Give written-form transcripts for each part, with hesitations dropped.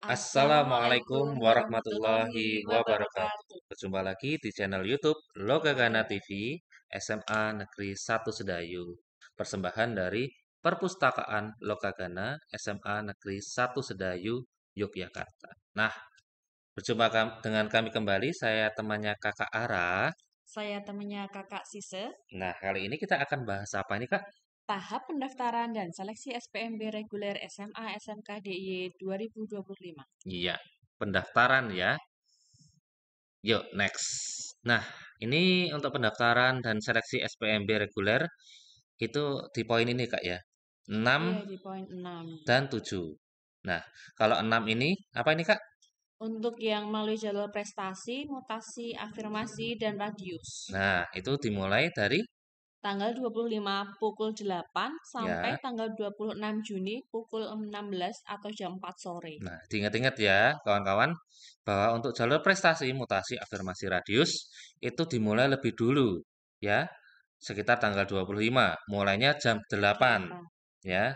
Assalamualaikum Assalamualaikum warahmatullahi warahmatullahi wabarakatuh. wabarakatuh. Berjumpa lagi di channel YouTube Lokagana TV SMA Negeri 1 Sedayu. Persembahan dari Perpustakaan Lokagana SMA Negeri 1 Sedayu, Yogyakarta. Nah, berjumpa dengan kami kembali. Saya temannya Kakak Ara. Saya temannya Kakak Sise. Nah, kali ini kita akan bahas apa ini, Kak? Tahap pendaftaran dan seleksi SPMB reguler SMA SMK DIY 2025. Iya, pendaftaran ya. Yuk, next. Nah, ini untuk pendaftaran dan seleksi SPMB reguler itu di poin ini, Kak ya. 6 Iya, di poin 6. dan 7. Nah, kalau 6 ini apa ini, Kak? Untuk yang melalui jalur prestasi, mutasi, afirmasi, dan radius. Nah, itu dimulai dari Tanggal 25 pukul 8 sampai ya. tanggal 26 Juni pukul 16 atau jam 4 sore. Nah, diingat-ingat ya, kawan-kawan, bahwa untuk jalur prestasi, mutasi, afirmasi, radius itu dimulai lebih dulu ya. Sekitar tanggal 25, mulainya jam 8 8. ya.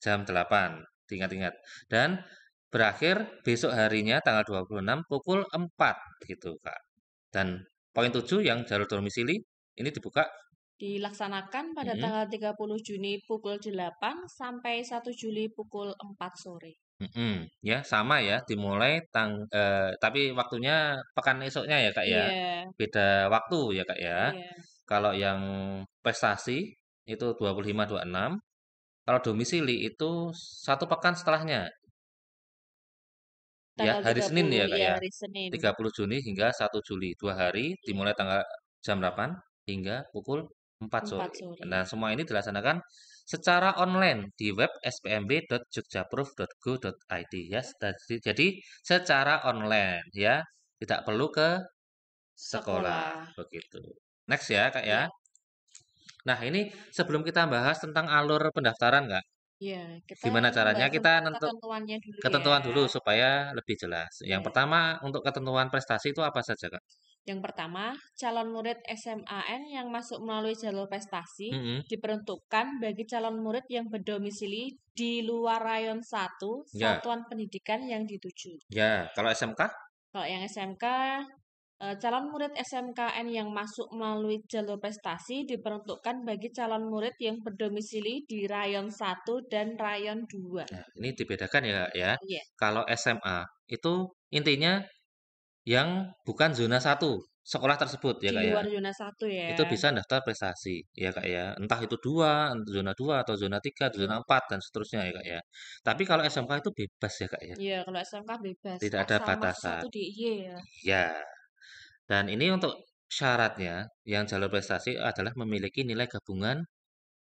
Jam 8, diingat-ingat. Dan berakhir besok harinya tanggal 26 pukul 4 gitu, Kak. Dan poin 7 yang jalur domisili ini dibuka. Dilaksanakan pada Mm-mm, tanggal 30 Juni pukul 8 sampai 1 Juli pukul 4 sore. mm-mm. Ya, sama ya, dimulai tapi waktunya pekan esoknya ya, Kak ya. Iya, Beda waktu ya, Kak ya. iya. Kalau yang prestasi itu 25-26, kalau domisili itu satu pekan setelahnya. Ya, Tanggal hari Senin 30 ya, Kak ya ya. hari Senin, 30 Juni hingga 1 Juli. 2 hari iya, dimulai tanggal jam 8 hingga pukul 4 4 sore. sore. Dan semua ini dilaksanakan secara online di web spmb.jogjaproof.go.id ya. Jadi secara online ya, tidak perlu ke sekolah Sekolah. begitu. Next ya, Kak ya. Iya, Nah, ini sebelum kita bahas tentang alur pendaftaran, Kak. iya. Kita Gimana caranya membahas kita tentang nentu ketentuannya dulu ya. ketentuan dulu supaya lebih jelas. Yang Iya. pertama untuk ketentuan prestasi itu apa saja, Kak? Yang pertama, calon murid SMAN yang masuk melalui jalur prestasi Mhm. diperuntukkan bagi calon murid yang berdomisili di luar rayon 1 Ya, satuan pendidikan yang dituju. ya. Kalau SMK? Kalau yang SMK, calon murid SMKN yang masuk melalui jalur prestasi diperuntukkan bagi calon murid yang berdomisili di rayon 1 dan rayon 2. Nah, ini dibedakan ya, Kak, ya. Iya, Kalau SMA itu intinya yang bukan zona satu sekolah tersebut ya, di Kak, ya. luar zona 1 Itu ya. bisa daftar prestasi ya, Kak, ya. Entah itu 2, zona 2 atau zona 3, atau Iya, zona 4 dan seterusnya ya, Kak, ya. Tapi kalau SMK itu bebas ya, Kak, ya. iya kalau SMK bebas, Tidak ada asal masuk batasan. satu DIY ya. Ya. Dan ini untuk syaratnya yang jalur prestasi adalah memiliki nilai gabungan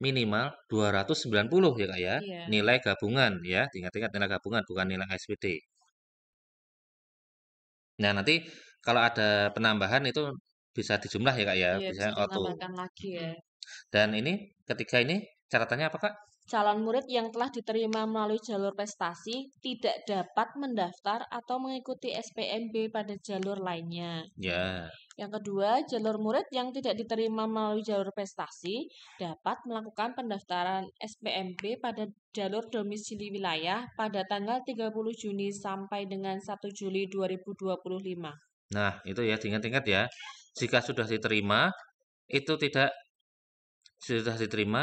minimal 290 ya, Kak, ya. Iya, Nilai gabungan ya, ingat-ingat nilai gabungan bukan nilai SPT. Nah, nanti kalau ada penambahan itu bisa dijumlah ya, Kak, ya, iya bisa bisa auto. ditambahkan lagi ya. Mhm. Dan ini ketiga ini catatannya apa, Kak? Calon murid yang telah diterima melalui jalur prestasi tidak dapat mendaftar atau mengikuti SPMB pada jalur lainnya. Ya. Yang kedua, jalur murid yang tidak diterima melalui jalur prestasi dapat melakukan pendaftaran SPMB pada jalur domisili wilayah pada tanggal 30 Juni sampai dengan 1 Juli 2025. Nah, itu ya diingat-ingat ya. Jika sudah diterima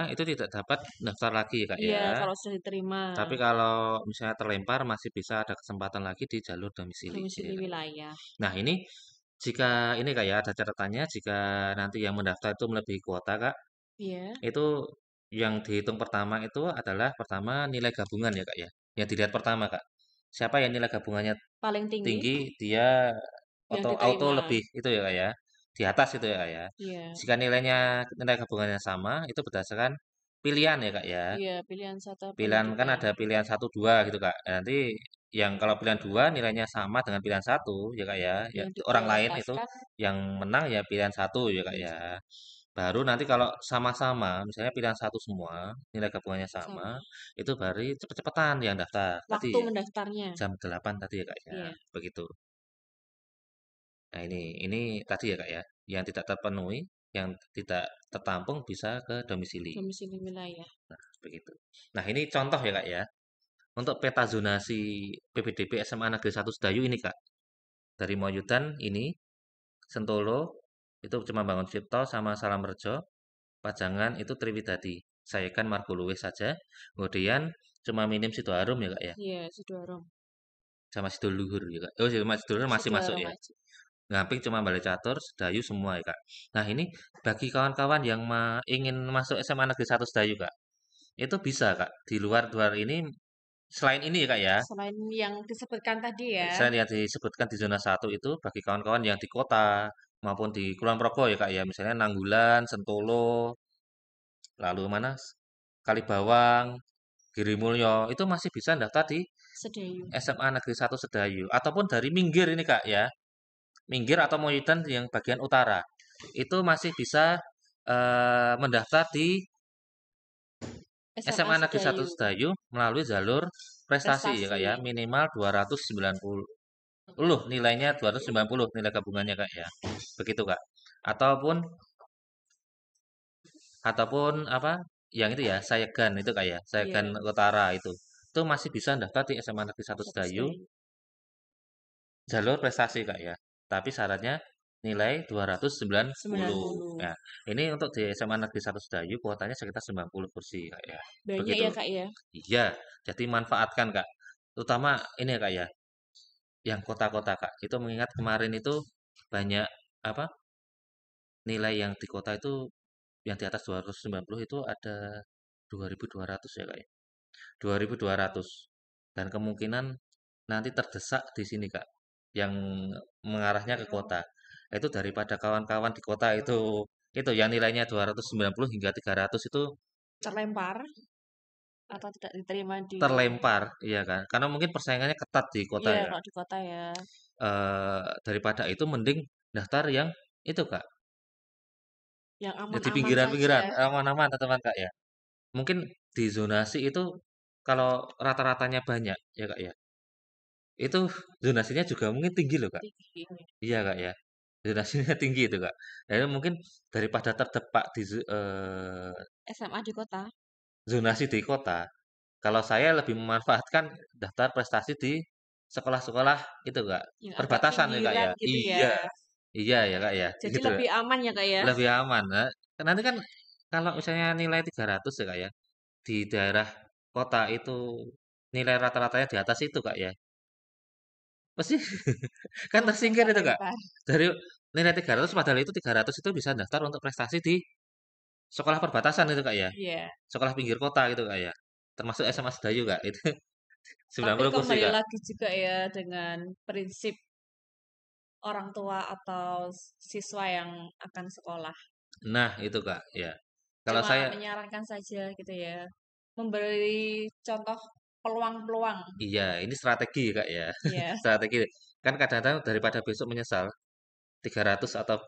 itu tidak dapat daftar lagi ya, Kak, Iya, ya. kalau sudah diterima Tapi kalau misalnya terlempar masih bisa ada kesempatan lagi di jalur domisili domisili ya, Kak, ya. wilayah. Nah, ini jika ini, Kak, ya, ada catatannya jika nanti yang mendaftar itu melebihi kuota, Kak, Iya, itu yang dihitung pertama itu adalah pertama nilai gabungan ya, Kak, ya. Yang dilihat pertama, Kak. Siapa yang nilai gabungannya paling tinggi tinggi, dia yang auto diterima. lebih itu ya, Kak, ya. Di atas itu ya, Kak, ya. Iya, Jika nilai gabungannya sama, itu berdasarkan pilihan ya, Kak, ya. iya pilihan satu Pilihan kan pendidikan. ada pilihan 1, 2 gitu, Kak. Nah, nanti yang kalau pilihan 2 nilainya sama dengan pilihan 1 ya, Kak, ya. Ya Yang orang lain itu diprioritaskan yang menang ya pilihan 1 ya, Kak, pilihan ya. satu Baru nanti kalau sama-sama, misalnya pilihan 1 semua, nilai gabungannya sama, sama. itu baru cepet-cepetan yang daftar. Tadi Waktu ya, mendaftarnya. jam 8 tadi ya, Kak, ya. Iya, Begitu. Nah, ini tadi ya, Kak, ya. Yang tidak terpenuhi, yang tidak tertampung bisa ke domisili. domisili wilayah. Begitu. Nah, ini contoh ya, Kak, ya. untuk peta zonasi PPDB SMA Negeri 1 Sedayu ini Kak. Dari Moyudan ini, Sentolo, itu cuma Bangun Cipto sama Salamrejo, Pajangan itu Triwidadi. Sayekan Marguluwih saja. Kemudian cuma minim Sidoarum ya Kak ya. Iya, Sidoarjo. Sama Sidoluhur ya Kak. Oh, sama Sidoluhur masih masuk Sidoarjo ya. aja. Ngamping cuma Bale Catur, Sedayu semua ya Kak. Nah ini bagi kawan-kawan yang ingin masuk SMA Negeri 1 Sedayu Kak. Itu bisa Kak. Di luar ini, selain ini ya Kak ya. Selain yang disebutkan tadi ya, Selain yang disebutkan di zona satu itu bagi kawan-kawan yang di kota maupun di Kulon Progo ya Kak ya. Misalnya Nanggulan, Sentolo, lalu mana? Kalibawang, Girimulyo, itu masih bisa daftar di Sedayu. SMA Negeri 1 Sedayu. Ataupun dari Minggir ini Kak ya. Minggir atau Moyudan yang bagian utara. Itu masih bisa mendaftar di SMA SMA Negeri 1 Sedayu. Sedayu melalui jalur prestasi ya Kak ya. Prestasi. Minimal 290 nilainya 290 nilai gabungannya Kak ya. Begitu Kak. Ataupun ataupun apa? Yang itu ya, Sayegan itu Kak ya. Sayegan Iya, Utara itu. Itu masih bisa daftar di SMA Negeri 1 satu Sedayu Sedayu. jalur prestasi Kak ya. Tapi syaratnya nilai 290. 90. Ya, ini untuk di SMA Negeri 1 Sedayu kuotanya sekitar 90 kursi Kak ya. Banyak Begitu. ya, Kak ya? Iya, jadi manfaatkan Kak. Terutama ini ya Kak ya, yang kota-kota Kak. Itu mengingat kemarin itu banyak apa? Nilai yang di kota itu yang di atas 290 itu ada 2.200 ya Kak ya. 2.200. Dan kemungkinan nanti terdesak di sini Kak, yang mengarahnya ke kota. Itu daripada kawan-kawan di kota itu yang nilainya 290 hingga 300 itu Terlempar atau tidak diterima di. terlempar, iya kan? Karena mungkin persaingannya ketat di kota Iya, ya. kalau di kota ya. Daripada itu mending daftar yang itu Kak. Yang Jadi aman-aman saja. pinggiran-pinggiran, aman-aman teman Kak ya. Mungkin di zonasi itu kalau rata-ratanya banyak ya Kak ya. Itu zonasinya juga mungkin tinggi loh Kak. Tinggi. Iya Kak ya. Zonasinya tinggi itu Kak. Jadi mungkin daripada terdepak di SMA di kota. zonasi di kota, kalau saya lebih memanfaatkan daftar prestasi di sekolah-sekolah itu Kak. Yang agak Perbatasan ya Kak pinggiran ya. gitu Iya, ya. iya ya Kak ya. Jadi Gitu. lebih aman ya, Kak ya? Lebih aman. Nah, nanti kan kalau misalnya nilai 300 ya Kak ya, di daerah kota itu nilai rata-ratanya di atas itu Kak ya. Pasti kan Langsung tersingkir itu Kak. terlempar. Dari nilai 300 padahal itu 300 itu bisa daftar untuk prestasi di sekolah perbatasan itu Kak ya. Iya. Sekolah pinggir kota gitu Kak ya. Termasuk SMA Sedayu Kak. Itu Tapi 90 kursi kembali Kak. lagi juga ya dengan prinsip orang tua atau siswa yang akan sekolah. Nah, itu Kak, ya. Kalau Cuma saya menyarankan saja gitu ya. Memberi contoh peluang-peluang. iya, ini strategi Kak ya. Ya, Strategi. Kan kadang-kadang daripada besok menyesal 300 atau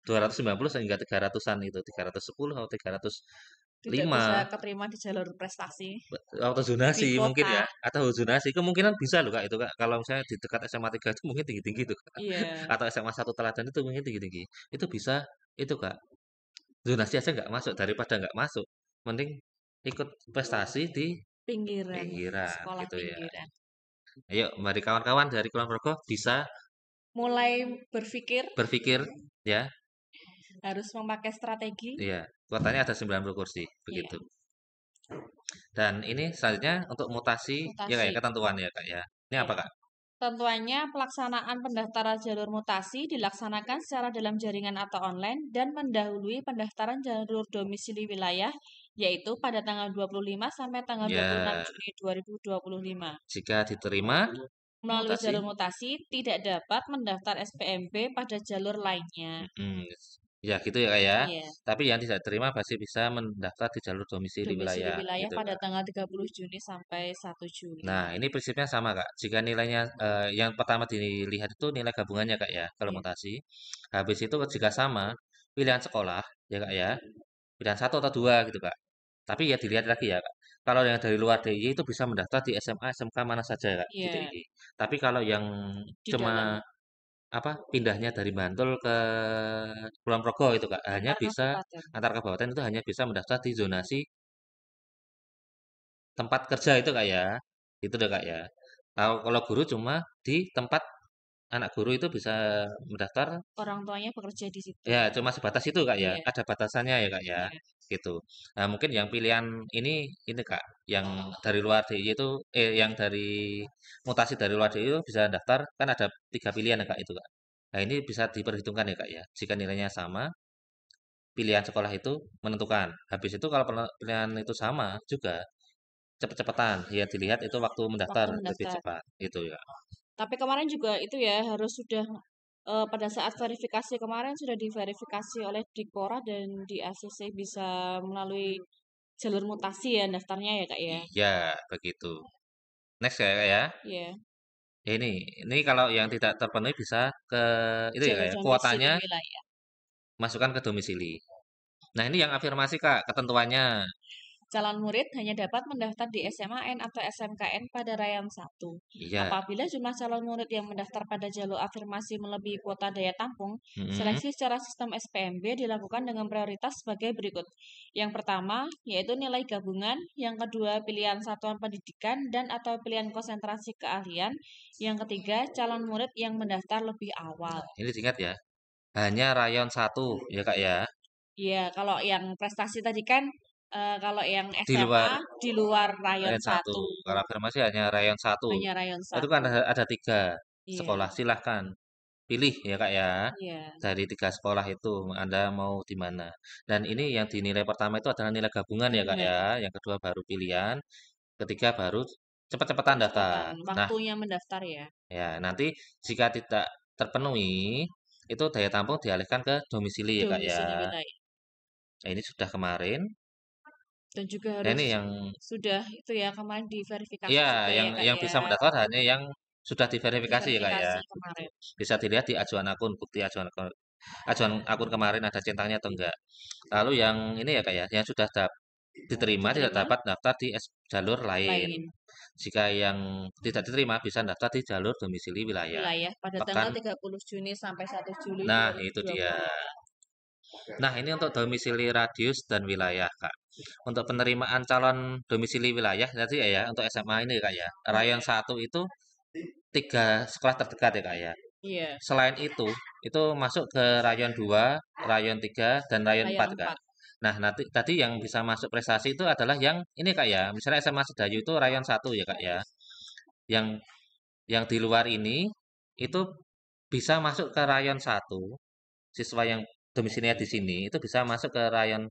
290 sehingga 300-an itu 310 atau tidak 305 bisa keterima di jalur prestasi atau di zonasi mungkin kota. ya atau zonasi kemungkinan bisa loh Kak itu Kak kalau misalnya di dekat SMA 3 itu mungkin tinggi-tinggi itu Kak. Iya, Atau SMA 1 Teladan itu mungkin tinggi-tinggi itu bisa itu Kak zonasi aja nggak masuk daripada nggak masuk mending ikut prestasi di pinggiran, pinggiran sekolah gitu ya. pinggiran. Ayo mari kawan-kawan dari Kulon Progo bisa Mulai berpikir berpikir ya. harus memakai strategi. Iya, kuotanya ada 90 kursi Iya, begitu. Dan ini selanjutnya untuk mutasi ya kayak mutasi. ketentuan ya Kak ya. Ini apa Ya. Kak? Tentuannya pelaksanaan pendaftaran jalur mutasi dilaksanakan secara dalam jaringan atau online dan mendahului pendaftaran jalur domisili wilayah yaitu pada tanggal 25 sampai tanggal 26 Ya, Juni 2025. jika diterima Melalui mutasi. jalur mutasi tidak dapat mendaftar SPMB pada jalur lainnya. Mm, ya gitu ya Kak ya. Iya, Tapi yang tidak terima pasti bisa mendaftar di jalur domisili domisili wilayah wilayah gitu pada Kak. tanggal 30 Juni sampai 1 Juli. Nah, ini prinsipnya sama Kak. Jika nilainya yang pertama dilihat itu nilai gabungannya Kak ya, kalau Iya, mutasi. Habis itu jika sama pilihan sekolah ya Kak ya, pilihan satu atau dua gitu Kak. Tapi ya dilihat lagi ya Kak. Kalau yang dari luar DIY itu bisa mendaftar di SMA SMK mana saja Kak di iya, DIY. Tapi kalau yang di dalam cuma apa pindahnya dari Bantul ke Kulon Progo itu Kak hanya antar bisa kabupaten. antar kabupaten itu hanya bisa mendaftar di zonasi tempat kerja itu Kak ya. Itu deh Kak ya. Kalau guru cuma di tempat anak guru itu bisa mendaftar. Orang tuanya bekerja di situ Ya, ya. cuma sebatas itu Kak ya. Iya, Ada batasannya ya Kak ya. iya. Gitu. Nah, mungkin yang pilihan ini Kak, yang dari luar DIY itu yang dari mutasi dari luar DIY itu bisa daftar kan ada 3 pilihan ya Kak itu Kak. Nah, ini bisa diperhitungkan ya Kak ya. Jika nilainya sama, pilihan sekolah itu menentukan. Habis itu kalau pilihan itu sama juga, cepet-cepetan. Ya dilihat itu waktu mendaftar Waktu lebih mendaftar. cepat. Itu ya. Tapi kemarin juga itu ya harus sudah pada saat verifikasi kemarin sudah diverifikasi oleh Dikpora dan di ACC bisa melalui jalur mutasi ya daftarnya ya Kak ya. Iya, begitu. Next ya Kak ya. Iya, Ya, ini kalau yang tidak terpenuhi bisa ke itu ya jalur Kak ya. domisili Kuotanya wilayah. masukkan ke domisili. Nah, ini yang afirmasi Kak, ketentuannya. Calon murid hanya dapat mendaftar di SMAN atau SMKN pada raihan 1. Iya. Apabila jumlah calon murid yang mendaftar pada jalur afirmasi melebihi kuota daya tampung, Mm-mm. seleksi secara sistem SPMB dilakukan dengan prioritas sebagai berikut. Yang pertama, yaitu nilai gabungan. Yang kedua, pilihan satuan pendidikan dan atau pilihan konsentrasi keahlian. Yang ketiga, calon murid yang mendaftar lebih awal. Ini diingat ya. Hanya rayon satu ya Kak ya. Ya, kalau yang prestasi tadi kan, kalau yang Di luar SMA di luar rayon rayon satu. 1. Kalau afirmasi hanya rayon satu. Hanya rayon Itu kan 1. ada 3 sekolah. Iya, Silahkan pilih ya Kak ya. iya, Dari 3 sekolah itu Anda mau di mana. Dan ini yang dinilai pertama itu adalah nilai gabungan ya Kak benar. ya. Yang kedua baru pilihan. Ketiga baru cepet-cepetan Percepatan daftar. Nah, waktunya mendaftar ya. ya nanti jika tidak terpenuhi itu daya tampung dialihkan ke domisili ya Kak ya. Domisili wilayah. Nah, ini sudah kemarin. Dan juga Nah, harus ini yang sudah itu ya kemarin diverifikasi ya juga ya Kak yang ya. bisa mendaftar hanya yang sudah diverifikasi ya Kak ya. Diverifikasi kemarin. Bisa dilihat di ajuan akun, bukti ajuan akun kemarin ada centangnya atau enggak. Lalu yang ini ya Kak ya, yang sudah diterima tidak Diterima dapat daftar di jalur lain. lain Jika yang tidak diterima bisa daftar di jalur domisili wilayah. wilayah pada Pekan. tanggal 30 Juni sampai 1 Juli Nah, itu dia. 2020. Nah, ini untuk domisili radius dan wilayah, Kak. Untuk penerimaan calon domisili wilayah, tadi ya, untuk SMA ini, Kak, ya. Rayon Iya. satu itu 3 sekolah terdekat ya, Kak, ya. Iya, Selain itu masuk ke rayon 2, rayon 3, dan rayon rayon 4, Kak. 4. Nah, nanti tadi yang bisa masuk prestasi itu adalah yang ini, Kak, ya. Misalnya SMA Sedayu itu rayon satu ya, Kak, ya. Yang yang di luar ini itu bisa masuk ke rayon satu. Siswa yang domisilinya di sini itu bisa masuk ke rayon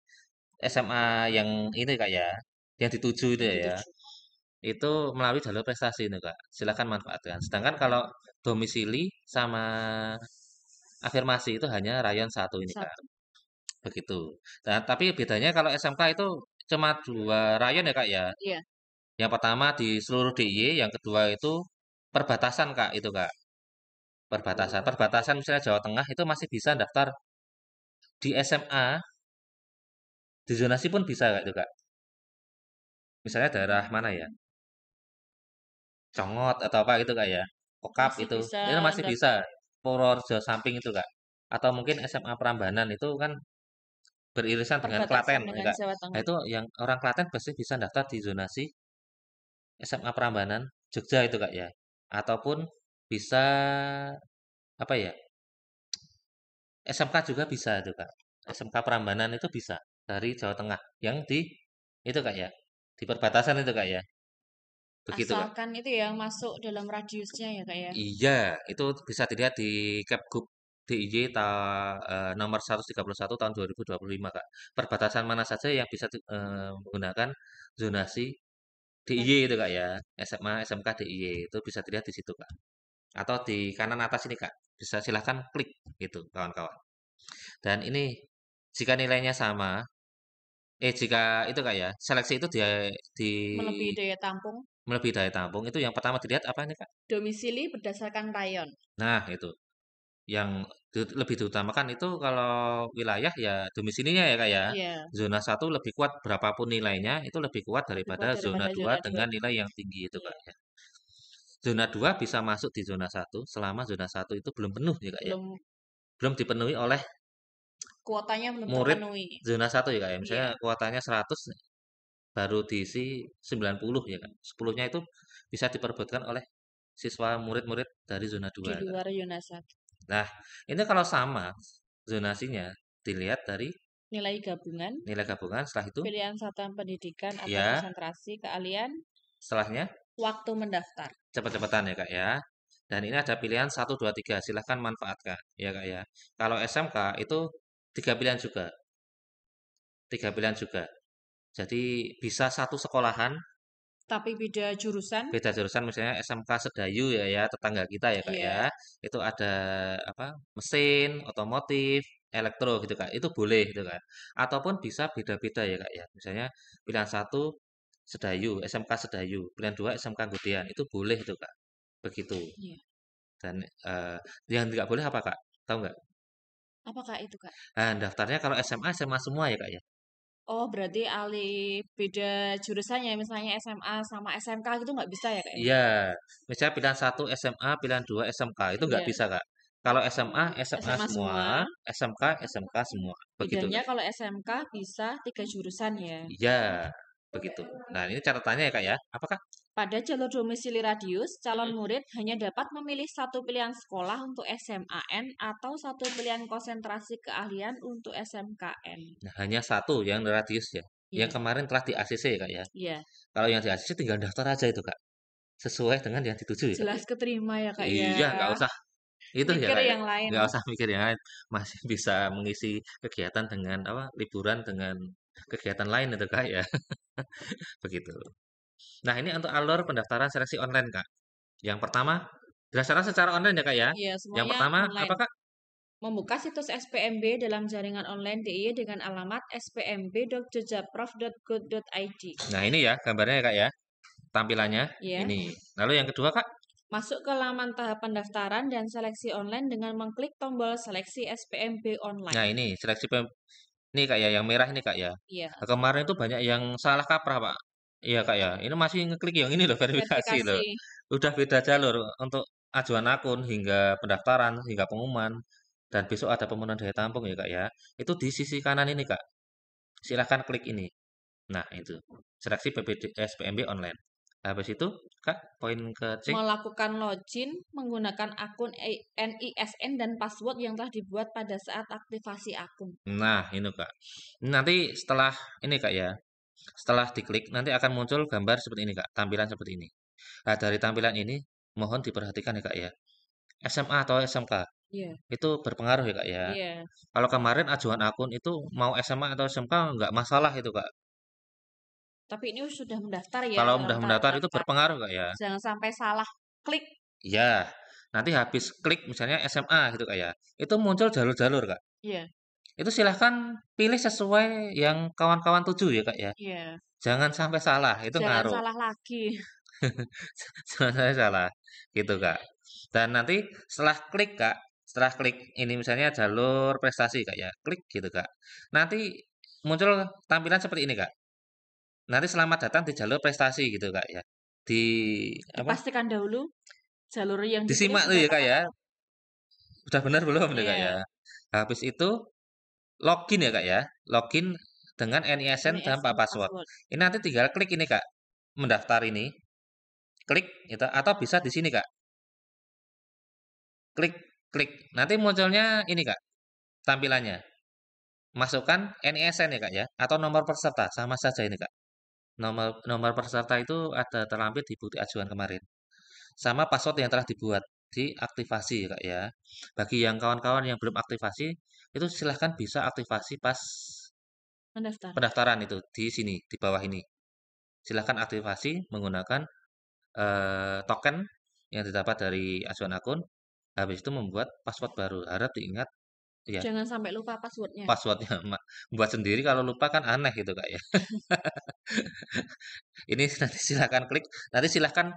SMA yang ini Kak ya, yang dituju itu Yang ya, dituju. itu melalui jalur prestasi itu Kak. Silakan manfaatkan. Sedangkan kalau domisili sama afirmasi itu hanya rayon satu ini Kak. Satu. Begitu. Dan tapi bedanya kalau SMK itu cuma 2 rayon ya Kak ya. Iya, Yang pertama di seluruh DIY, yang kedua itu perbatasan Kak itu Kak. Perbatasan. Perbatasan misalnya Jawa Tengah itu masih bisa daftar di SMA, di zonasi pun bisa Kak itu Kak. Misalnya daerah mana ya? Congot atau apa gitu Kak ya. Kokap masih bisa itu masih bisa. daftar Purworejo samping itu Kak. Atau mungkin SMA Prambanan itu kan beririsan dengan perbatasan Klaten ya dengan Kak. Jawa Nah Tengah. itu yang orang Klaten pasti bisa daftar di zonasi SMA Prambanan Jogja itu Kak ya. Ataupun bisa apa ya? SMK juga bisa itu Kak. SMK Prambanan itu bisa dari Jawa Tengah yang di itu Kak ya. Di perbatasan itu Kak ya. Begitu Kak. Asalkan itu ya masuk dalam radiusnya ya Kak ya. Iya, itu bisa dilihat di Kepgub DIY nomor 131 tahun 2025, Kak. Perbatasan mana saja yang bisa menggunakan zonasi DIY itu, Kak ya. SMA, SMK DIY itu bisa dilihat di situ, Kak. Atau di kanan atas ini, Kak. Bisa silahkan klik gitu, kawan-kawan. Dan ini jika nilainya sama, jika itu, Kak ya, seleksi itu di Melebihi daya tampung. melebihi daya tampung itu yang pertama dilihat apa ini, Kak? Domisili berdasarkan rayon. Nah, itu. Yang lebih diutamakan itu kalau wilayah ya domisilinya ya Kak ya. Iya, Zona satu lebih kuat berapapun nilainya itu lebih kuat lebih daripada kuat zona daripada 2 zona 2. dengan nilai yang tinggi itu Iya, Kak ya. Zona 2 bisa masuk di zona satu selama zona satu itu belum penuh ya Kak ya. belum Belum dipenuhi oleh kuotanya belum murid terpenuhi. zona satu ya Kak ya. Misalnya Iya, kuotanya 100 baru diisi 90 ya kan. 10-nya itu bisa diperebutkan oleh siswa murid-murid dari zona Di 2. luar zona 1. Nah, ini kalau sama zonasinya dilihat dari Nilai gabungan, nilai gabungan, setelah itu pilihan satuan pendidikan atau ya, konsentrasi, keahlian, setelahnya waktu mendaftar. cepet-cepetan ya Kak ya. Dan ini ada pilihan 1, 2, 3, silahkan manfaatkan ya Kak ya. Kalau SMK itu tiga pilihan juga, tiga pilihan juga. Jadi bisa satu sekolahan, Tapi beda jurusan, beda jurusan misalnya SMK Sedayu ya ya, tetangga kita ya Kak ya. iya. Itu ada apa? Mesin, otomotif, elektro gitu Kak. Itu boleh gitu kan. Ataupun bisa beda-beda ya Kak ya. Misalnya pilihan satu Sedayu, SMK Sedayu, pilihan dua SMK Gudian, itu boleh itu Kak. Begitu. Iya. Dan yang tidak boleh apa Kak? Tahu nggak? Apakah itu, Kak? Nah, daftarnya kalau SMA SMA semua ya Kak ya. Oh, berarti alih beda jurusannya, misalnya SMA sama SMK gitu nggak bisa ya, Kak ya? Iya, misalnya pilihan satu SMA, pilihan dua SMK, itu nggak Iya, bisa Kak. Kalau SMA SMA SMA semua, semua. SMK SMK semua, begitu Bedanya Kak. kalau SMK bisa 3 jurusan ya. Iya, begitu. Nah, ini catatannya ya Kak ya. Apakah? Pada jalur domisili radius, calon murid hanya dapat memilih satu pilihan sekolah untuk SMAN atau satu pilihan konsentrasi keahlian untuk SMKN. Nah, hanya satu yang radius ya. Yang Iya, kemarin telah di ACC ya Kak ya. iya. Kalau yang di ACC tinggal daftar aja itu Kak. Sesuai dengan yang dituju ya Kak Jelas ya. keterima ya, Kak ya. Iya, nggak usah itu ya Mikir Kak ya. yang lain. Nggak usah mikir yang lain. Masih bisa mengisi kegiatan dengan apa? Liburan dengan kegiatan lain itu Kak ya. Begitu. Nah, ini untuk alur pendaftaran seleksi online, Kak. Yang pertama, dilaksanakan secara online ya, Kak ya. Iya, Yang semuanya pertama, apa, online. Kak? Membuka situs SPMB dalam jaringan online DIY dengan alamat spmb.jogjaprov.go.id. Nah, ini ya gambarnya ya, Kak ya. Tampilannya Ya, ini. Lalu yang kedua, Kak? masuk ke laman tahap pendaftaran dan seleksi online dengan mengklik tombol seleksi SPMB online. Nah, ini seleksi ini Kak ya, yang merah ini, Kak ya. Iya, Nah, kemarin itu banyak yang salah kaprah, Pak. Iya, Kak ya. Ini masih ngeklik yang ini loh, verifikasi loh. verifikasi. Udah beda jalur untuk ajuan akun hingga pendaftaran, hingga pengumuman. Dan besok ada pemenuhan daya tampung ya, Kak ya. Itu di sisi kanan ini, Kak. Silahkan klik ini. Nah, itu. Seleksi PPDS PMB online. Habis itu, Kak, poin ke C. Melakukan login menggunakan akun NISN dan password yang telah dibuat pada saat aktivasi akun. Nah, ini, Kak. Nanti setelah ini, Kak ya. Setelah diklik, nanti akan muncul gambar seperti ini, Kak. Tampilan seperti ini. Nah, dari tampilan ini, mohon diperhatikan ya, Kak ya. SMA atau SMK, Iya, itu berpengaruh ya, Kak ya. iya. Kalau kemarin ajuan akun itu mau SMA atau SMK nggak masalah itu, Kak. Tapi ini sudah mendaftar ya, Kalau dalam udah tahap mendaftar itu daftar. berpengaruh, Kak ya. Jangan sampai salah klik. Iya, nanti habis klik misalnya SMA gitu Kak ya, itu muncul jalur-jalur Kak. Iya, Itu silahkan pilih sesuai yang kawan-kawan tuju ya Kak ya. iya. Jangan sampai salah, itu Jangan ngaruh. salah lagi. Jangan sampai salah, gitu Kak. Dan nanti setelah klik Kak, setelah klik ini misalnya jalur prestasi Kak ya, klik gitu Kak. Nanti muncul tampilan seperti ini Kak. Nanti selamat datang di jalur prestasi gitu Kak ya. Di apa? Dipastikan dahulu jalur yang dipilih Disimak tuh sudah ya Kak tepat ya. apa. Udah benar belum nih Kak ya? Iya, Habis itu login ya Kak ya. Login dengan NISN tanpa NISN password. password. Ini nanti tinggal klik ini Kak. Mendaftar ini. Klik gitu. Atau bisa di sini Kak. Klik, klik. Nanti munculnya ini Kak. Tampilannya. Masukkan NISN ya Kak ya. Atau nomor peserta. Sama saja ini Kak. Nomor nomor peserta itu ada terlampir di bukti ajuan kemarin. Sama password yang telah dibuat. Diaktifasi ya Kak ya. Bagi yang kawan-kawan yang belum aktifasi. Itu silahkan bisa aktifasi pas Mendaftar. pendaftaran itu di sini di bawah ini. Silahkan aktifasi menggunakan token yang didapat dari acuan akun. Habis itu membuat password baru. Harap diingat ya Jangan sampai lupa passwordnya. passwordnya. Membuat sendiri kalau lupa kan aneh gitu kak ya. Ini nanti silahkan klik. Nanti silahkan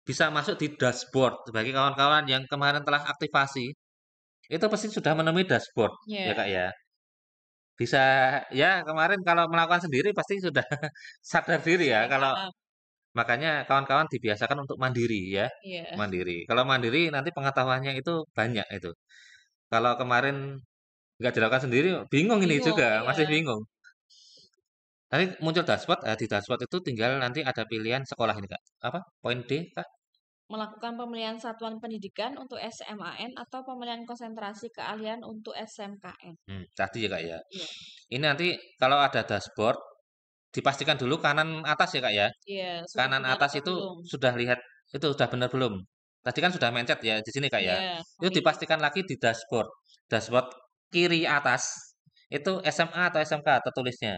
bisa masuk di dashboard. Bagi kawan-kawan yang kemarin telah aktivasi, itu pasti sudah menemui dashboard ya Ya, kak ya. Bisa ya kemarin kalau melakukan sendiri pasti sudah sadar diri ya. sudah Kalau paham. makanya kawan-kawan dibiasakan untuk mandiri ya. Iya, Mandiri. Kalau mandiri nanti pengetahuannya itu banyak itu. Kalau kemarin nggak dilakukan sendiri, bingung ini juga, bingung. masih Iya, bingung. Nanti muncul dashboard, di dashboard itu tinggal nanti ada pilihan sekolah ini Kak. Apa? Poin D Kak? Melakukan pemilihan satuan pendidikan untuk SMAN atau pemilihan konsentrasi keahlian untuk SMKN. Tadi ya Kak ya. Iya. Ini nanti kalau ada dashboard, dipastikan dulu kanan atas ya Kak ya. Iya, sudah Kanan benar atas atau itu belum? sudah lihat, itu sudah benar belum? Tadi kan sudah mencet ya di sini Kak ya. Iya, Itu kami lihat. dipastikan lagi di dashboard. Dashboard kiri atas itu SMA atau SMK tertulisnya.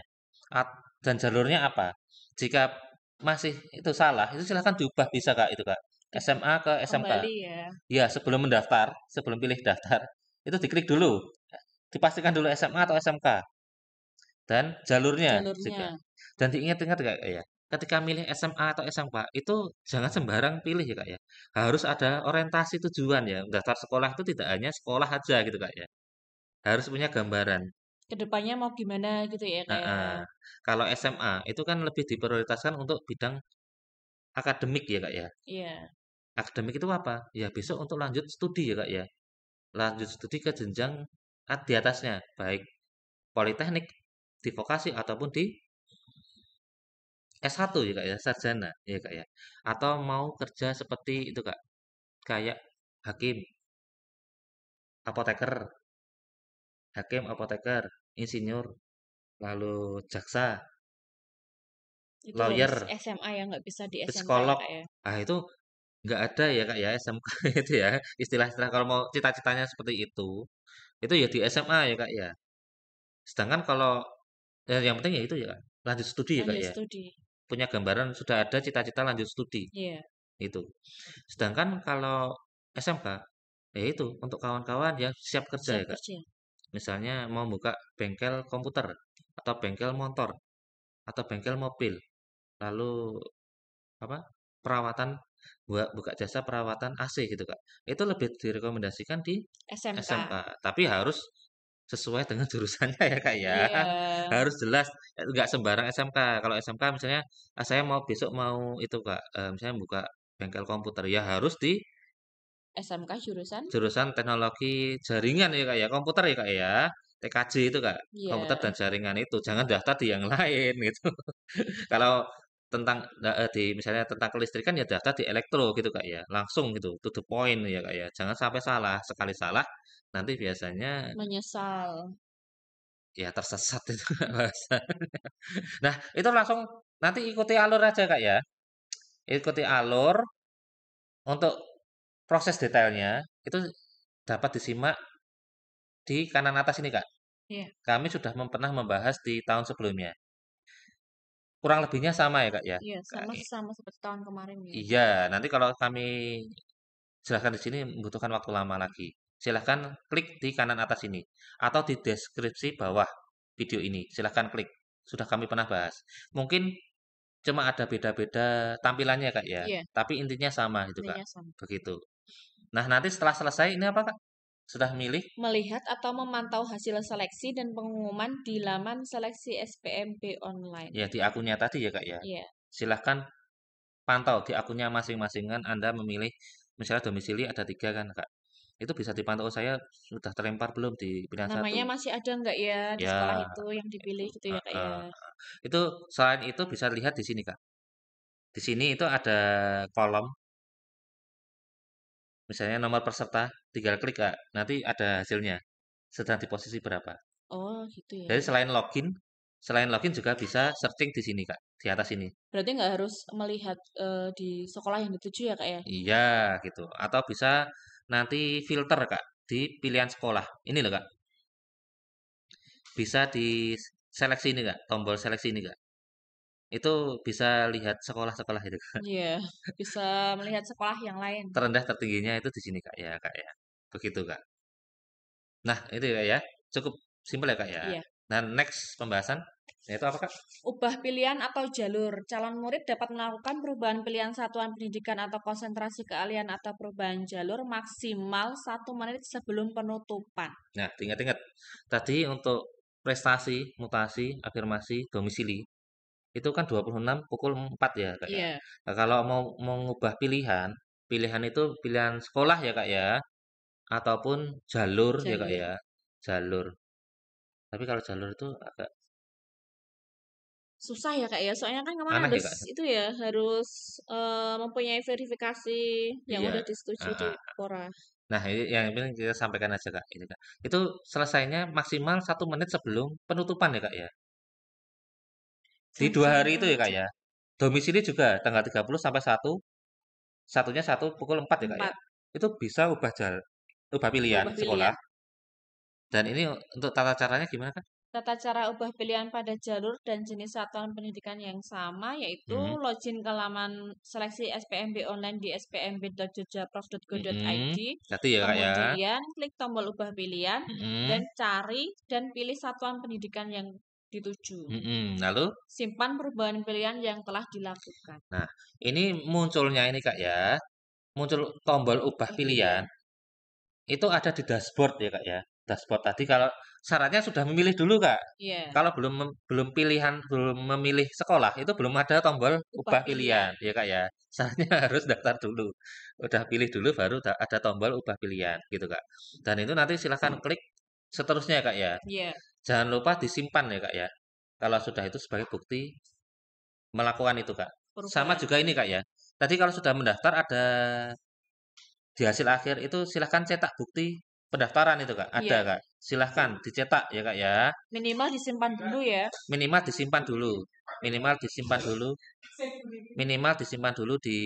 Dan jalurnya apa? Jika masih itu salah, itu silahkan diubah bisa Kak itu Kak. SMA ke SMK. Kembali ya, Ya, sebelum mendaftar, sebelum pilih daftar, itu diklik dulu. Dipastikan dulu SMA atau SMK dan jalurnya juga. jalurnya. Dan diingat-ingat Kak ya, ketika milih SMA atau SMK itu jangan sembarang pilih ya Kak ya. Harus ada orientasi tujuan ya. Daftar sekolah itu tidak hanya sekolah aja gitu Kak ya. Harus punya gambaran. Kedepannya mau gimana gitu ya, Heeh. kayak. Kalau SMA itu kan lebih diprioritaskan untuk bidang akademik ya Kak ya. Iya, Akademik itu apa? Ya besok untuk lanjut studi ya Kak ya. Lanjut studi ke jenjang di atasnya, baik politeknik, di vokasi ataupun di S1 ya Kak ya, sarjana ya Kak ya. Atau mau kerja seperti itu Kak, kayak hakim, apoteker, insinyur, lalu jaksa, itu harus lawyer, SMA ya, nggak bisa di SMK ya, psikolog. Kak ya. Ah itu nggak ada ya Kak ya SMK itu ya. Istilah-istilah kalau mau cita-citanya seperti itu ya di SMA ya Kak ya. Sedangkan kalau yang penting ya itu ya lanjut studi ya Kak Lanjut ya. studi. Punya gambaran sudah ada cita-cita lanjut studi Iya, itu. Sedangkan kalau SMK ya itu untuk kawan-kawan yang siap kerja siap ya Kak. kerja. Misalnya mau buka bengkel komputer atau bengkel motor atau bengkel mobil, lalu apa? Perawatan buat buka jasa perawatan AC gitu Kak. Itu lebih direkomendasikan di SMK. SMK, tapi harus sesuai dengan jurusannya ya Kak ya. Iya, Harus jelas, nggak sembarang SMK. Kalau SMK misalnya saya mau besok mau itu Kak, misalnya buka bengkel komputer ya harus di SMK jurusan. jurusan teknologi jaringan ya Kak ya, komputer ya Kak ya. TKJ itu Kak, komputer Iya, dan jaringan itu. Jangan daftar di yang lain gitu. Kalau tentang di misalnya tentang kelistrikan ya daftar di elektro gitu Kak ya. Langsung gitu, to the point ya Kak ya. Jangan sampai salah. Sekali salah nanti biasanya menyesal. ya tersesat itu Kak bahasa. Nah, itu langsung nanti ikuti alur aja Kak ya. Ikuti alur untuk proses detailnya itu dapat disimak di kanan atas ini Kak. Iya, Kami sudah pernah membahas di tahun sebelumnya. Kurang lebihnya sama ya Kak ya. iya, Kak, sama sama seperti tahun kemarin ya. iya, nanti kalau kami silahkan di sini membutuhkan waktu lama lagi. Silahkan klik di kanan atas ini atau di deskripsi bawah video ini. Silahkan klik. Sudah kami pernah bahas. Mungkin cuma ada beda-beda tampilannya Kak ya, Iya, tapi intinya sama itu Kak. intinya sama. Begitu. Nah, nanti setelah selesai ini apa Kak? Sudah milih? Melihat atau memantau hasil seleksi dan pengumuman di laman seleksi SPMB online. Ya di akunnya tadi ya Kak ya. Iya, Silahkan pantau di akunnya masing-masing kan Anda memilih misalnya domisili ada 3 kan Kak. Itu bisa dipantau saya sudah terlempar belum di pilihan satu. namanya masih ada nggak ya di sekolah Ya, itu yang dipilih gitu ya, Kak ya. heeh. Itu selain itu bisa lihat di sini Kak. Di sini itu ada kolom misalnya nomor peserta, tinggal klik Kak. Nanti ada hasilnya. Sedang di posisi berapa. Oh, gitu ya. Jadi selain login juga bisa searching di sini Kak, di atas ini. Berarti nggak harus melihat di sekolah yang dituju ya, Kak ya. Iya gitu. Atau bisa nanti filter Kak di pilihan sekolah. Ini loh Kak. Bisa di seleksi ini Kak, tombol seleksi ini Kak. Itu bisa lihat sekolah-sekolah itu Kak. Iya, bisa melihat sekolah yang lain. Terendah tertingginya itu di sini Kak ya Kak ya. Begitu Kak. Nah, itu ya ya. Cukup simpel ya Kak ya. Iya. Nah, next pembahasan yaitu apa Kak? Ubah pilihan atau jalur. Calon murid dapat melakukan perubahan pilihan satuan pendidikan atau konsentrasi keahlian atau perubahan jalur maksimal 1 menit sebelum penutupan. Nah, ingat-ingat tadi untuk prestasi, mutasi, afirmasi, domisili itu kan 26 pukul 4 ya Kak ya. Iya, Nah, kalau mau mengubah pilihan, pilihan itu pilihan sekolah ya Kak ya, ataupun jalur ya Kak jalur. ya. Jalur. Tapi kalau jalur itu agak Susah ya Kak ya, soalnya kan kemarin Aneh ya, harus Kak? itu ya, harus mempunyai verifikasi yang Iya, udah disetujui di heeh. Pora. Nah, ini yang penting kita sampaikan aja, Kak, ini, Kak. Itu selesainya maksimal 1 menit sebelum penutupan ya, Kak, ya? Di 2 hari itu ya, Kak, Jam ya? Domisili juga tanggal 30 sampai 1, satunya 1 pukul 4 ya, Kak, ya? 4 Itu bisa ubah pilihan berubah sekolah, pilihan. dan ini untuk tata caranya gimana, Kak? Tata cara ubah pilihan pada jalur dan jenis satuan pendidikan yang sama, yaitu Mhm, login ke laman seleksi SPMB online di spmb.jogjaprof.go.id, mhm. Ngerti ya, Kak, ya? kemudian klik tombol ubah pilihan, dan Mhm, cari dan pilih satuan pendidikan yang dituju. mhm. Lalu? Simpan perubahan pilihan yang telah dilakukan. Nah, ini munculnya ini, Kak, ya, muncul tombol ubah Ubah pilihan. pilihan. Itu ada di dashboard ya, Kak, ya. Dashboard tadi kalau syaratnya sudah memilih dulu, Kak. Iya, Kalau belum memilih sekolah, itu belum ada tombol ubah ubah pilihan, pilihan. ya, Kak, ya. Syaratnya harus daftar dulu. Udah pilih dulu baru ada tombol ubah pilihan, gitu, Kak. Dan itu nanti silahkan klik seterusnya ya, Kak, ya. Iya, Jangan lupa disimpan ya, Kak, ya. Kalau sudah itu sebagai bukti melakukan itu, Kak. Sama perubahan. juga ini, Kak, ya. Tadi kalau sudah mendaftar ada di hasil akhir itu silahkan cetak bukti pendaftaran itu, Kak. Ada, Iya, Kak. Silahkan dicetak ya, Kak, ya. minimal disimpan dulu ya. Minimal disimpan dulu. Minimal disimpan dulu. Minimal disimpan dulu di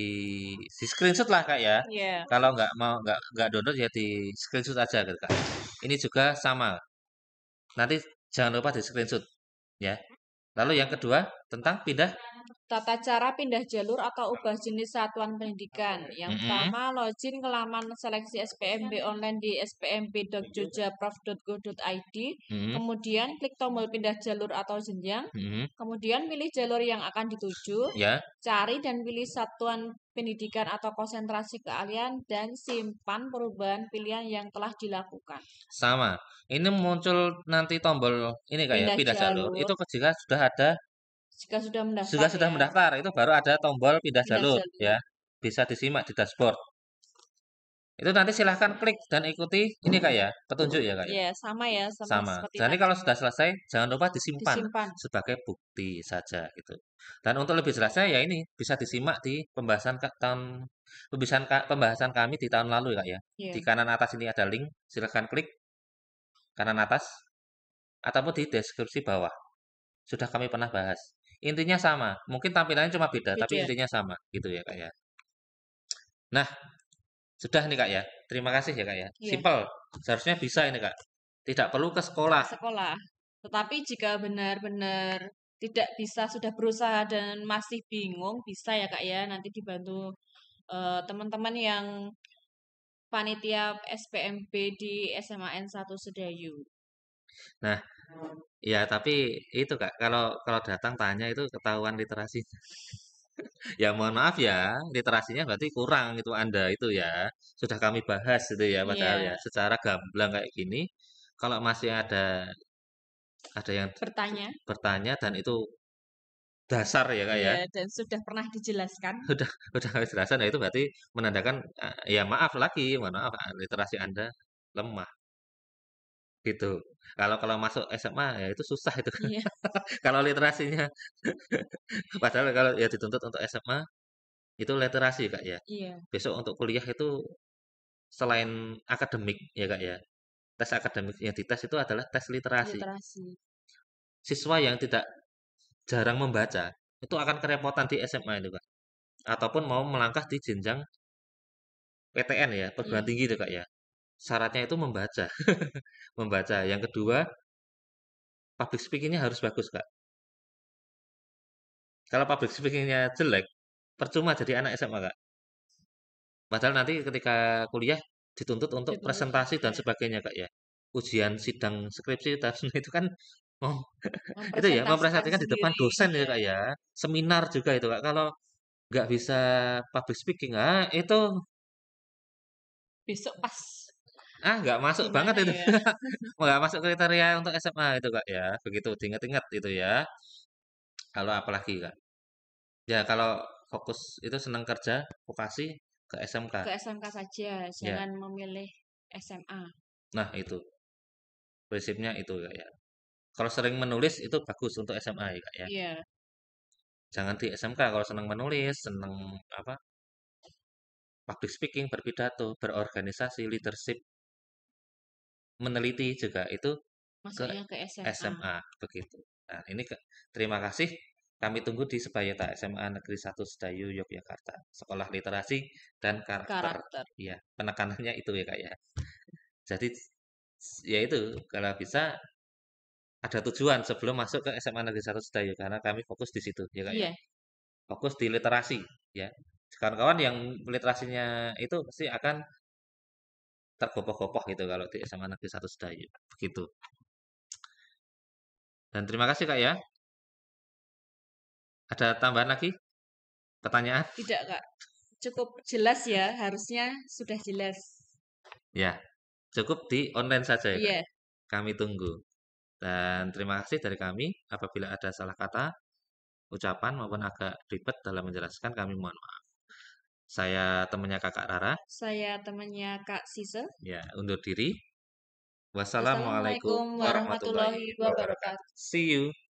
screenshot lah, Kak, ya. Iya. Kalau nggak mau nggak download ya di screenshot aja gitu, Kak. Ini juga sama. Nanti jangan lupa di screenshot ya. Lalu yang kedua tentang pindah. Tata cara pindah jalur atau ubah jenis satuan pendidikan. Yang Mm-mm, pertama, login ke laman seleksi SPMB online di spmb.jogja.prof.go.id. mm-mm, Kemudian klik tombol pindah jalur atau jenjang. mm-mm. Kemudian pilih jalur yang akan dituju. Ya, Cari dan pilih satuan pendidikan atau konsentrasi keahlian dan simpan perubahan pilihan yang telah dilakukan. sama. Ini muncul nanti tombol ini kayak Pindah pindah jalur. jalur Itu jika sudah ada jika sudah Sudah mendaftar sudah ya. mendaftar, itu baru ada tombol pindah Pindah jalur jalur. ya. Bisa disimak di dashboard. Itu nanti silahkan klik dan ikuti ini Kak ya, petunjuk ya Kak ya. Ya, sama ya, sama Sama. seperti Jadi tadi. kalau sudah selesai, jangan lupa disimpan Disimpan. sebagai bukti saja gitu. Dan untuk lebih jelasnya ya ini bisa disimak di pembahasan kami di tahun lalu ya Kak ya. Di Ya. kanan atas ini ada link, silahkan klik kanan atas ataupun di deskripsi bawah. Sudah kami pernah bahas. Intinya sama, mungkin tampilannya cuma beda, tapi Beda. intinya sama gitu ya Kak ya. Nah, sudah nih Kak ya. Terima kasih ya Kak ya. Iya, Simple. Seharusnya bisa ini Kak. Tidak perlu ke sekolah. ke sekolah. Tetapi jika benar-benar tidak bisa, sudah berusaha dan masih bingung, bisa ya Kak ya, nanti dibantu teman-teman yang panitia SPMB di SMAN 1 Sedayu. Nah, ya tapi itu Kak, kalau kalau datang tanya itu ketahuan literasi. Ya mohon maaf ya, literasinya berarti kurang itu Anda itu ya. Sudah kami bahas itu ya padahal ya Iya, secara gamblang kayak gini. Kalau masih ada yang bertanya. bertanya dan itu dasar ya Kak ya. Iya, dan sudah pernah dijelaskan. Udah kami jelaskan, nah itu berarti menandakan ya maaf lagi, mohon maaf literasi Anda lemah gitu. Kalau kalau masuk SMA ya itu susah itu. Iya, Kalau literasinya padahal kalau ya dituntut untuk SMA itu literasi Kak ya. iya, Besok untuk kuliah itu selain akademik ya Kak ya. Tes akademik yang dites itu adalah tes literasi. literasi. Siswa yang tidak jarang membaca itu akan kerepotan di SMA itu Kak. Ataupun mau melangkah di jenjang PTN ya, perguruan Iya, tinggi itu Kak ya. Syaratnya itu membaca. Membaca. Yang kedua, public speaking-nya harus bagus, Kak. Kalau public speaking-nya jelek, percuma jadi anak SMA, Kak. Padahal nanti ketika kuliah dituntut untuk dituntut presentasi dan ya, sebagainya, Kak ya. Ujian sidang skripsi dan itu kan mau itu ya mempresentasikan mempresentasikan di depan sendiri. dosen ya, Iya, Kak ya. Seminar juga itu, Kak. Kalau nggak bisa public speaking, itu besok pas nggak masuk banget gimana itu. ya? Nggak masuk kriteria untuk SMA itu, Kak ya. Begitu diingat-ingat itu ya. Kalau apalagi, Kak. Ya, kalau fokus itu senang kerja, vokasi ke SMK. Ke SMK saja, Ya, jangan memilih SMA. nah itu prinsipnya itu Kak ya. Kalau sering menulis itu bagus untuk SMA ya Kak ya. Iya, Jangan di SMK kalau senang menulis, senang apa? Public speaking, berpidato, berorganisasi, leadership, meneliti juga itu ke Masuknya ke SMA. SMA begitu. Nah, terima kasih. Kami tunggu di Sebayeta SMA Negeri 1 Sedayu Yogyakarta. Sekolah Literasi dan Karakter. Karakter. Ya, penekanannya itu ya, Kak ya. Jadi ya itu kalau bisa ada tujuan sebelum masuk ke SMA Negeri 1 Sedayu karena kami fokus di situ ya, Kak ya. Iya, Fokus di literasi ya. Kawan-kawan yang literasinya itu pasti akan tergopoh-gopoh gitu kalau di SMA Negeri 1 Sedayu. Begitu. Dan terima kasih Kak ya. Ada tambahan lagi pertanyaan? tidak Kak. Cukup jelas ya, harusnya sudah jelas. Ya, cukup di online saja ya Kak. Iya, Kami tunggu. Dan terima kasih dari kami. Apabila ada salah kata, ucapan maupun agak ribet dalam menjelaskan, kami mohon maaf. Saya temannya Kakak Rara. saya temannya Kak Sise. Ya, undur diri. Wassalamualaikum Wassalamualaikum warahmatullahi warahmatullahi wabarakatuh. wabarakatuh. See you.